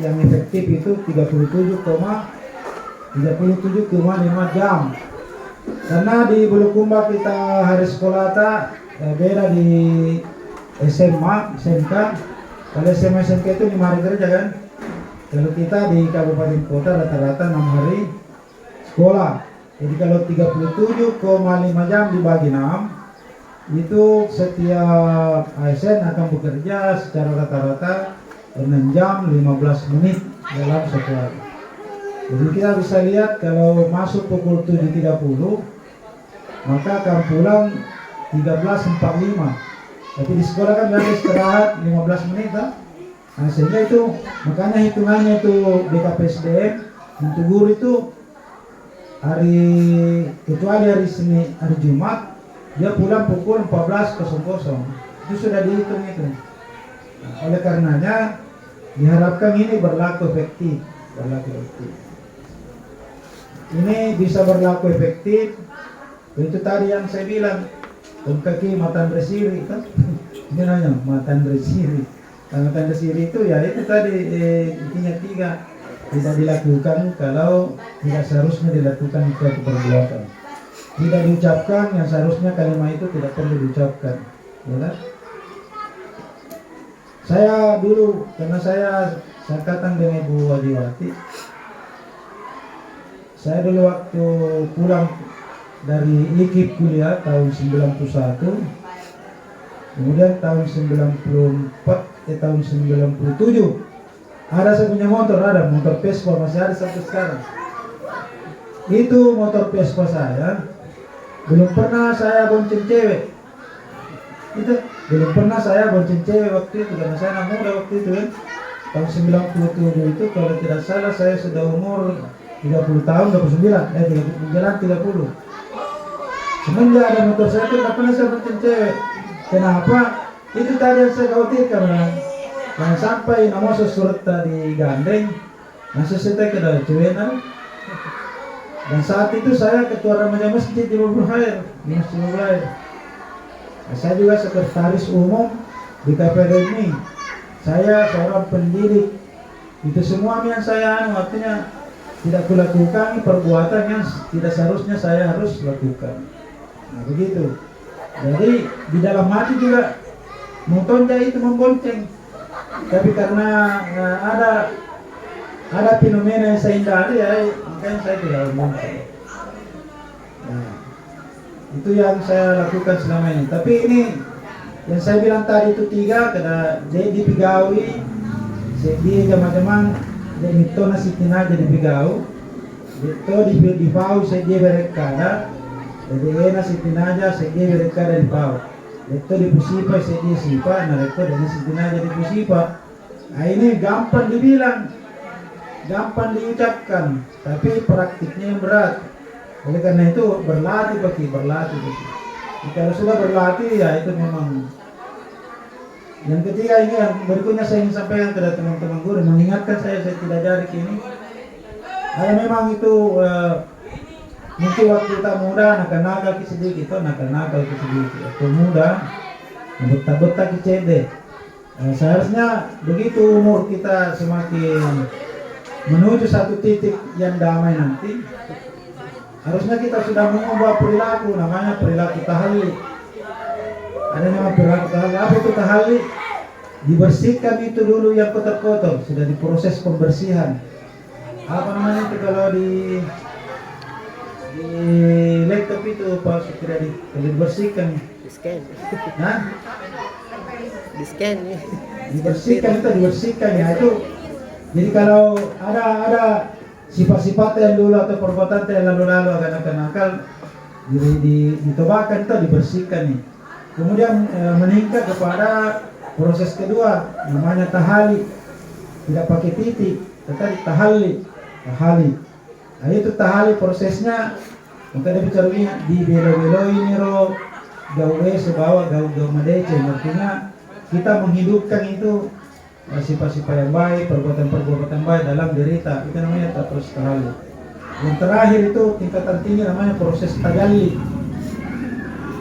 yang efektif itu 37,5 jam. Karena di Bulukumba kita hari sekolah beda di SMA, SMK. Kalau SMA, SMK itu 5 hari kerja kan. Kalau kita di kabupaten kota rata-rata 6 hari sekolah. Jadi kalau 37,5 jam dibagi 6, itu setiap ASN akan bekerja secara rata-rata 6 jam 15 menit dalam satu hari. Jadi kita bisa lihat kalau masuk pukul 7.30, maka akan pulang 13.45. Tapi di sekolah kan ada istirahat 15 menit kan? Nah, sehingga itu makanya hitungannya itu BKPSDM untuk guru itu kecuali hari Senin, hari Jumat dia pulang pukul 14.00. Itu sudah dihitung itu. Nah, oleh karenanya diharapkan ini berlaku efektif. Ini bisa berlaku efektif. Itu tadi yang saya bilang, kaki matan bersiri kan? Ini namanya matan bersiri. Matan bersiri itu ya itu tadi intinya 3, tidak dilakukan kalau tidak seharusnya dilakukan suatu perbuatan. Tidak diucapkan yang seharusnya kalimat itu tidak perlu diucapkan. Ya kan? Saya dulu karena saya angkatan dengan Ibu Wajiwati. Saya dulu waktu pulang dari IKIP kuliah tahun 91, kemudian tahun 94, tahun 97 ada saya punya motor, ada motor Vespa, masih ada sampai sekarang. Itu motor Vespa saya, belum pernah saya bonceng cewek. Itu belum pernah saya bonceng cewek waktu itu karena saya anak muda waktu itu kan. Tahun 97 itu kalau tidak salah saya sudah umur 30 tahun, 29, 30. Semenjak ada motor saya itu tidak pernah saya bonceng cewek. Kenapa? Itu tadi yang saya khawatirkan kan. Jangan sampai nama surat tadi gandeng, masih saya kena cewek. Dan saat itu saya ketua remaja masjid di Bulukumba, di Masjid Bulukumba. Saya juga sekretaris umum di KPD ini. Saya seorang pendidik. Itu semua yang saya artinya tidak kulakukan perbuatan yang tidak seharusnya saya harus lakukan. Nah begitu. Jadi di dalam hati juga motornya itu membonceng. Tapi karena ada fenomena yang saya hindari ya, makanya saya tidak membonceng. Nah, itu yang saya lakukan selama ini. Tapi ini yang saya bilang tadi itu 3, karena dia dipigawi, dia teman-teman, dia itu nasi tina jadi pigau, itu di pau saya dia berekada, jadi nasi tina aja saya dia berekada di pau, itu di pusipa saya dia sipa, nah itu nasi tina aja di pusipa. Nah ini gampang dibilang, gampang diucapkan, tapi praktiknya yang berat. Oleh karena itu berlatih. Kalau sudah berlatih ya itu memang. Yang ketiga ini yang berikutnya saya ingin sampaikan kepada teman-teman guru, mengingatkan saya tidak jadi ini. Ada memang itu mungkin waktu kita muda nakal-nakal sedikit, waktu muda betak-betak cede. Seharusnya begitu umur kita semakin menuju satu titik yang damai nanti, harusnya kita sudah mengubah perilaku, namanya perilaku tahalli. Ada nama perilaku tahalli. Apa itu tahalli? Dibersihkan itu dulu yang kotor-kotor, sudah diproses pembersihan. Apa namanya itu kalau di laptop itu Pak sudah dibersihkan. Di-scan. Nah, Di-scan ya. dibersihkan ya itu. Jadi kalau ada sifat-sifat yang dulu atau perbuatan yang lalu-lalu agak nakal ditobakan itu dibersihkan nih. Kemudian meningkat kepada proses kedua namanya tahali, tidak pakai titik tetapi tahali. Nah itu tahali prosesnya maka dia bicaranya di belo-belo ini ro gawe sebawa gawe madece, artinya kita menghidupkan itu sifat-sifat yang baik, perbuatan-perbuatan baik dalam derita, itu namanya terus tahali. Yang terakhir itu tingkatan tinggi namanya proses tajalli.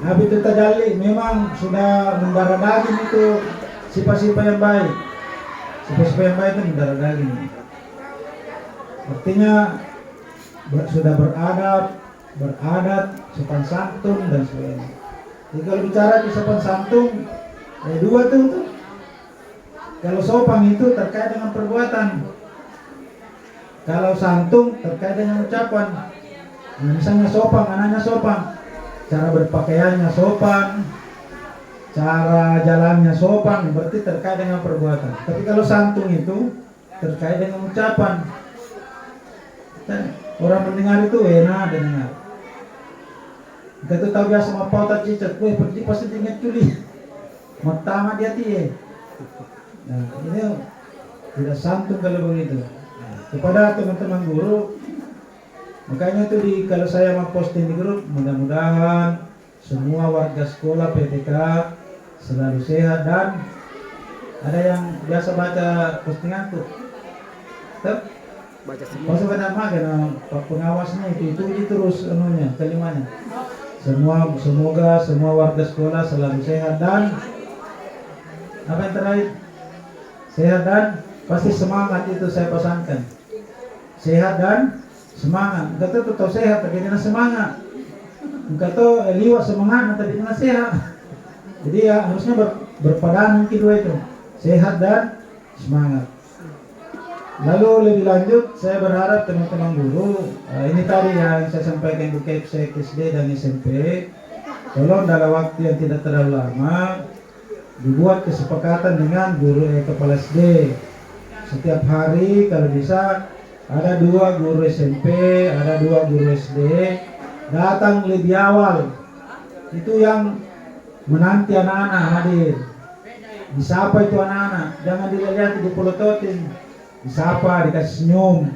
Habis itu tajalli memang sudah mendarah daging itu sifat-sifat yang baik. Sepupu yang baik itu mendarah daging. Artinya sudah beradab, beradat, sopan santun dan sebagainya. Jadi kalau bicara di sopan santun, dua tuh. Kalau sopan itu terkait dengan perbuatan. Kalau santun terkait dengan ucapan. Nah, misalnya sopan, anaknya sopan, cara berpakaiannya sopan, cara jalannya sopan, berarti terkait dengan perbuatan. Tapi kalau santun itu terkait dengan ucapan. Dan orang mendengar itu enak dengar. Kita tuh tahu biasa sama pauta cicet, pasti ingat culi. Matama dia tie. Nah, ini tidak santun kalau begitu. Nah, kepada teman-teman guru, makanya itu kalau saya mau posting di grup, mudah-mudahan semua warga sekolah PTK selalu sehat dan ada yang biasa baca postingan tuh. Baca semua. Masuk ke nama Pak pengawasnya itu terus kalimatnya. Semoga semua warga sekolah selalu sehat dan apa yang terakhir? Sehat dan pasti semangat, itu saya pesankan. Sehat dan semangat. Kata tuh sehat tapi dengan semangat. Kata liwat semangat tapi dengan sehat. Jadi ya harusnya berpadangan kedua itu. Sehat dan semangat. Lalu lebih lanjut, saya berharap teman-teman guru, ini tadi yang saya sampaikan ke KPSEK SD dan SMP, tolong dalam waktu yang tidak terlalu lama, dibuat kesepakatan dengan guru kepala SD. Setiap hari kalau bisa, ada 2 guru SMP, ada 2 guru SD, datang lebih awal. Itu yang menanti anak-anak hadir. Disapa itu anak-anak, jangan dilihat di pelototin. Disapa, dikasih senyum,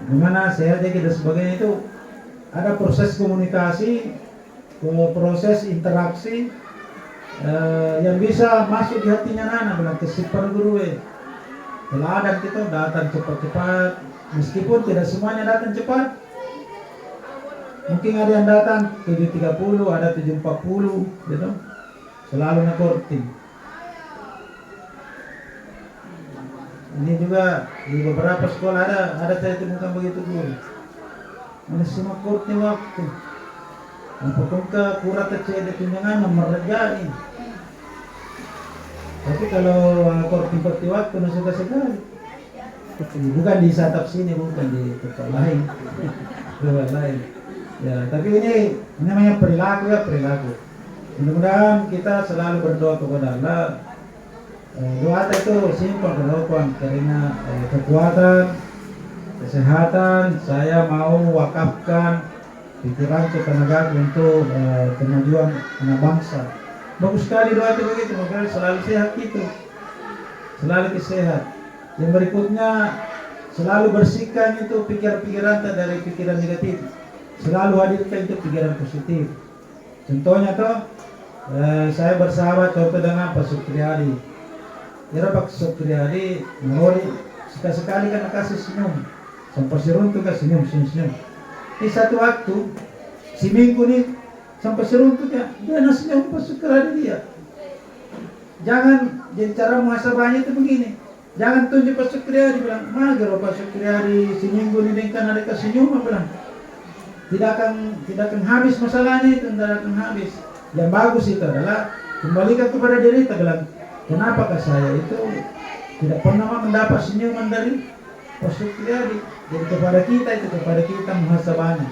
gimana sehat dan sebagainya. Itu ada proses komunikasi, proses interaksi yang bisa masuk di hatinya anak bilang kesipar guru teladan kita datang cepat-cepat, meskipun tidak semuanya datang cepat. Mungkin ada yang datang 7.30, ada 7.40 gitu, selalu nakorting. Ini juga di beberapa sekolah ada saya temukan begitu guru. Mana semua kurti waktu. Apapun ke kurat tercede tunjangan merejai. Tapi kalau kurti waktu nggak suka sekali. Bukan di satap sini, bukan di tempat lain. Tempat lain. Ya, tapi ini namanya perilaku ya, perilaku. Mudah-mudahan kita selalu berdoa kepada Allah. Doa itu simpel keropan karena kekuatan, kesehatan saya mau wakafkan pikiran ke tenaga untuk kemajuan anak bangsa. Bagus sekali doa itu begitu, makanya selalu sehat itu, selalu sehat. Yang berikutnya selalu bersihkan itu pikiran-pikiran dari pikiran negatif, selalu hadirkan itu pikiran positif. Contohnya tuh saya bersahabat contoh dengan Pak Supriyadi. Kira Pak Supriyadi menori sekali-sekali kan kasih senyum, sampai seruntuk kan senyum. Di satu waktu si Minggu nih sampai seruntuk ya, dia senyum Pak Supriyadi dia. Jangan jadi cara muhasabahnya itu begini. Jangan tunjuk Pak Supriyadi bilang mager Pak Supriyadi si Minggu nih kan ada senyum bilang. Tidak akan habis masalahnya itu, tidak akan habis. Yang bagus itu adalah kembalikan kepada diri kita bilang, kenapakah saya itu tidak pernah mendapat senyuman dari Pak Supriyadi? Jadi kepada kita muhasabahnya.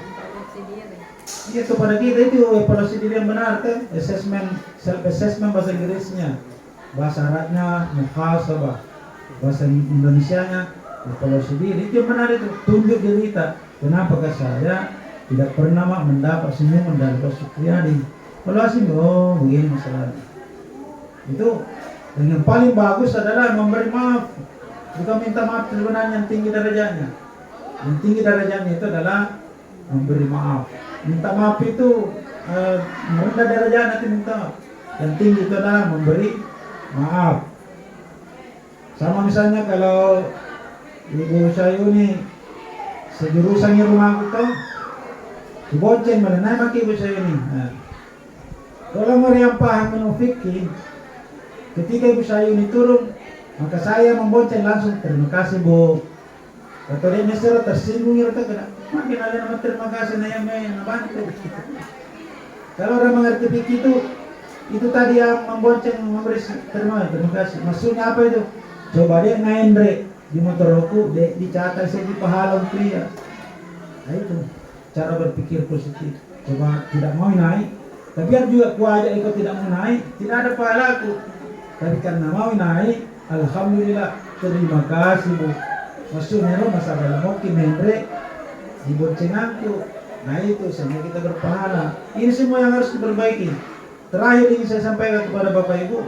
Iya, kepada kita itu evaluasi diri yang benar kan, self assessment bahasa Inggrisnya, bahasa Arabnya muhasabah, bahasa Indonesianya evaluasi diri. Itu yang benar itu, tunjuk diri kita. Kenapakah saya tidak pernah mendapat senyuman dari Pak Supriyadi? Evaluasi, oh begini masalahnya. Itu. Dan yang paling bagus adalah memberi maaf. Bukan minta maaf sebenarnya yang tinggi derajatnya. Yang tinggi derajatnya itu adalah memberi maaf. Minta maaf itu merendah derajat nanti minta maaf. Yang tinggi itu adalah memberi maaf. Sama misalnya kalau Ibu Sayuni sejurusan di rumahku tuh dibonceng merenai pakai Ibu Sayuni. Nah, kalau mau yang paham menufiki, ketika Ibu Sayuni turun, Maka saya membonceng langsung, terima kasih Bu. Atau dia misalnya tersinggung ya kena. Makin ada nama terima kasih na yang bantu. Kalau orang mengerti begitu, itu tadi yang membonceng memberi terima kasih. Maksudnya apa itu? Coba dia ngaendre di motor aku, dicatat saya di pahala pria. Nah itu cara berpikir positif. Coba tidak mau naik, tapi biar juga kuajak ikut tidak mau naik, tidak ada pahala aku. Tapi karena mau naik, alhamdulillah, terima kasih Bu. Maksudnya lo masa dalam mungkin Hendrik dibonceng aku. Nah itu sehingga kita berpahala. Ini semua yang harus diperbaiki. Terakhir ingin saya sampaikan kepada Bapak Ibu,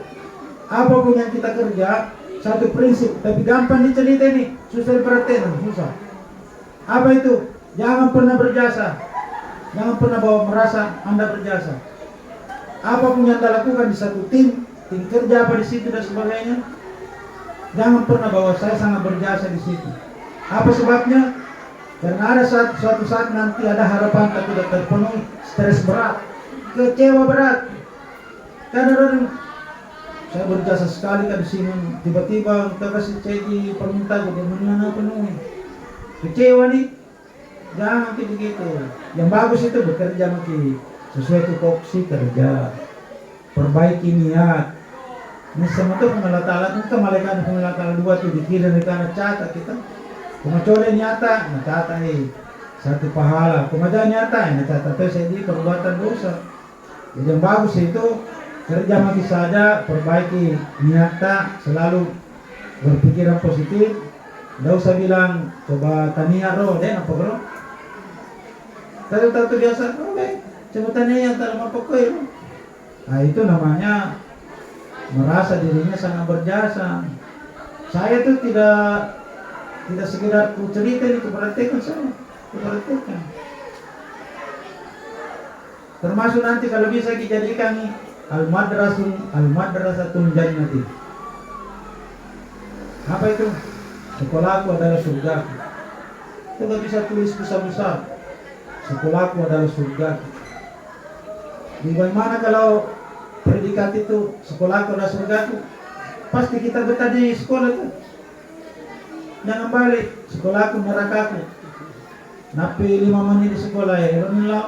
apapun yang kita kerja, satu prinsip, tapi gampang dicerita ini, susah diperhatiin, susah. Apa itu? Jangan pernah berjasa. Jangan pernah merasa Anda berjasa. Apapun yang Anda lakukan di satu tim kerja apa di situ dan sebagainya, jangan pernah bahwa saya sangat berjasa di situ. Apa sebabnya? Karena ada suatu saat nanti ada harapan tapi tidak terpenuhi, stres berat, kecewa berat. Karena orang saya berjasa sekali kan di sini, tiba-tiba kita kasih ceki permintaan dia mana penuhi, kecewa nih. Jangan begitu. Yang bagus itu bekerja maki sesuai tupoksi kerja, perbaiki niat. Ini semua itu pengelatala itu malaikat pengelatala dua tuh dikirim dari kanan catat kita. Kumacole nyata, catat satu pahala. Kumaja nyata, catat itu saya di perbuatan dosa. Jadi yang bagus itu kerja maki saja, perbaiki niatnya, selalu berpikiran positif. Tidak usah bilang coba tania roh, deh apa bro? Tahu biasa, oke, coba tania dalam apa kau? Nah itu namanya merasa dirinya sangat berjasa. Saya tuh tidak sekedar ku cerita ini, kuperhatikan saya, kuperhatikan. Termasuk nanti kalau bisa dijadikan nih al-madrasatun jannati. Apa itu? Sekolahku adalah surga. Itu nggak bisa tulis besar-besar. Sekolahku adalah surga. Bagaimana kalau predikat itu sekolahku adalah surgaku? Pasti kita betah di sekolah itu. Jangan balik, sekolahku nerakaku. Napi 5 menit di sekolah ya, alhamdulillah.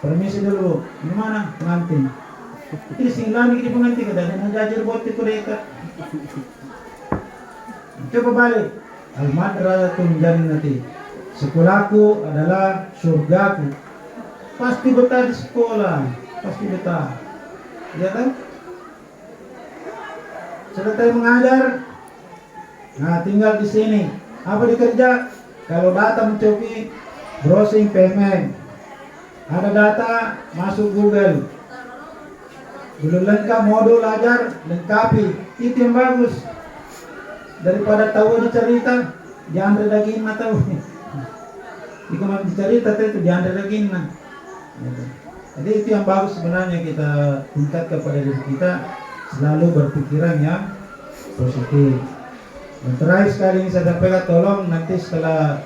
Permisi dulu, gimana pengantin? Ini singlami di pengantin kita dan mengajar buat itu mereka. Coba balik. Al-madrasatun jannati. Sekolahku adalah surgaku. Pasti betah di sekolah, pasti betah. Ya kan? Selesai mengajar, nah tinggal di sini. Apa dikerja? Kalau data mencoki, browsing payment. Ada data, masuk Google. Belum lengkap modul ajar, lengkapi. Itu yang bagus. Daripada tahu dicerita, diambil daging tahu. Jika mau dicerita itu diambil daging. Jadi itu yang bagus sebenarnya kita tingkat kepada diri kita, selalu berpikiran yang positif. Dan terakhir sekali ini saya sampaikan, tolong nanti setelah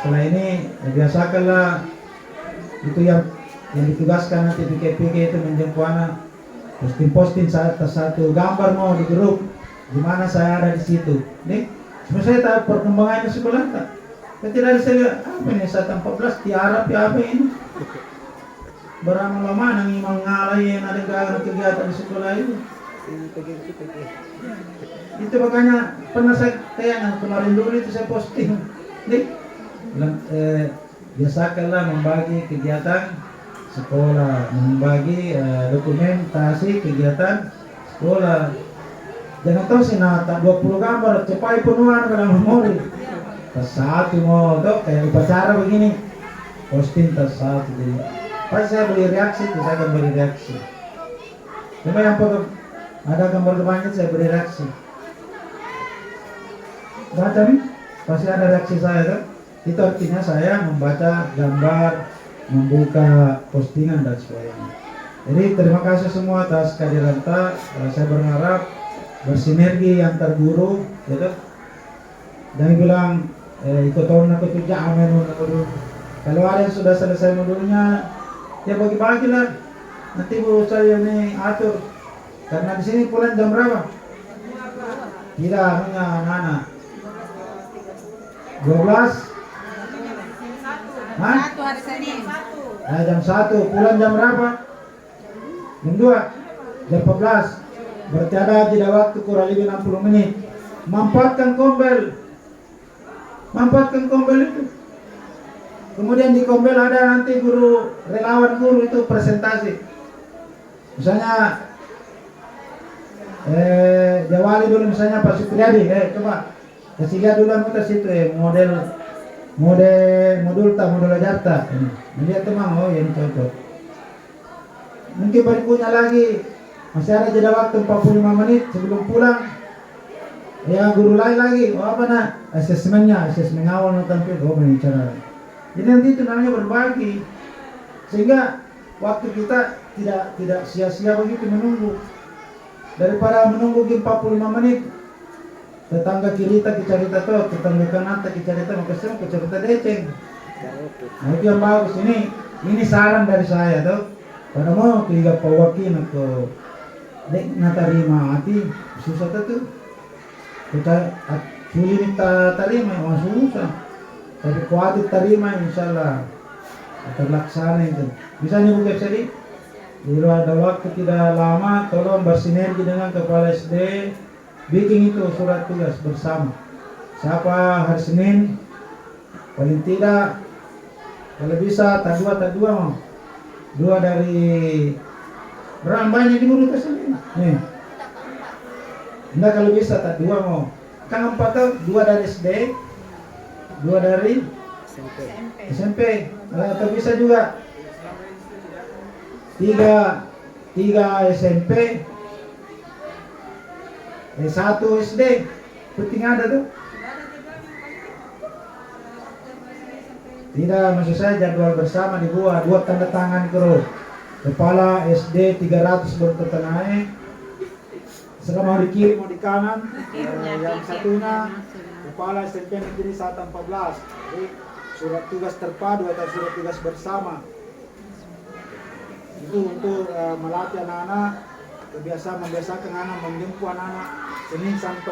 ini biasakanlah itu yang ditugaskan nanti PKPK itu menjemput anak, posting satu gambar mau di grup di mana saya ada di situ. Nih, saya tahu perkembangannya sekolah tak. Ketika saya apa ini 14 tiarap ya apa ini? Barang lama nang mengalai ada kegiatan di sekolah itu. Itu makanya pernah saya tanya kemarin dulu itu saya posting. Nih, biasakanlah membagi kegiatan sekolah, membagi dokumentasi kegiatan sekolah. Jangan tahu sih tak 20 gambar cepai penuhan dalam memori. Tas satu mau tuh kayak upacara begini, posting tas satu jadi. Pas saya beri reaksi, saya akan beri reaksi. Cuma yang foto ada gambar depannya saya beri reaksi. Baca nih, pasti ada reaksi saya tuh. Itu artinya saya membaca gambar, membuka postingan dan sebagainya. Jadi terima kasih semua atas kehadiran kita. Saya berharap bersinergi antar guru, gitu. Jangan bilang ikut tahun aku tuh jangan dulu. Kalau ada yang sudah selesai modulnya, ya bagi-bagilah. Nanti bu saya ini atur. Karena di sini pulang jam berapa? Tidak, anunya anak-anak. 12. Hah? Satu hari Senin. Jam 1. Pulang jam berapa? Jam 2. Jam 14. Berarti ada jeda waktu kurang lebih 60 menit. Manfaatkan kombel. Manfaatkan kombel itu. Kemudian di kombel ada nanti guru, relawan guru itu presentasi. Misalnya Jawali dulu misalnya Pak Supriyadi, coba kasih lihat dulu anggota situ modul ajarta. Lihat teman, oh ini cocok. Mungkin berikutnya lagi masih ada jeda waktu 45 menit sebelum pulang. Ya guru lain lagi, oh apa nak? Asesmen awal nak tampil, oh berbicara. Jadi nanti itu namanya berbagi, sehingga waktu kita tidak sia-sia begitu menunggu. Daripada menunggu 45 menit, tetangga kiri kita cerita tuh, tetangga kanan kita cerita, maka semua cerita deceng. Nah itu yang bagus ini saran dari saya tuh. Pada mau tiga pawakin atau dek natarima hati susah tuh. Kita sulit terima, susah. Tapi kuatir terima insyaallah terlaksana itu. Misalnya Bu Kepsedi, kalau ada waktu tidak lama, tolong bersinergi dengan kepala SD, bikin itu surat tugas bersama. Siapa hari Senin, paling tidak, kalau bisa tak dua mau. 2 dari berapa banyak di guru tersebut. Nih. Enggak kalau bisa tak 2 mau. Kan 4 tuh 2 dari SD, 2 dari SMP. Atau bisa juga 3 SMP, 1 SD. Penting ada tuh. Tidak, maksud saya jadwal bersama dibuat, buat tanda tangan kru. Kepala SD 300 bertetanai. Sekarang mau dikirim mau di kanan. Yang satunya kepala SMP Negeri 114. Jadi surat tugas terpadu atau surat tugas bersama. Itu untuk melatih anak-anak, membiasakan anak menjemput anak-anak Senin sampai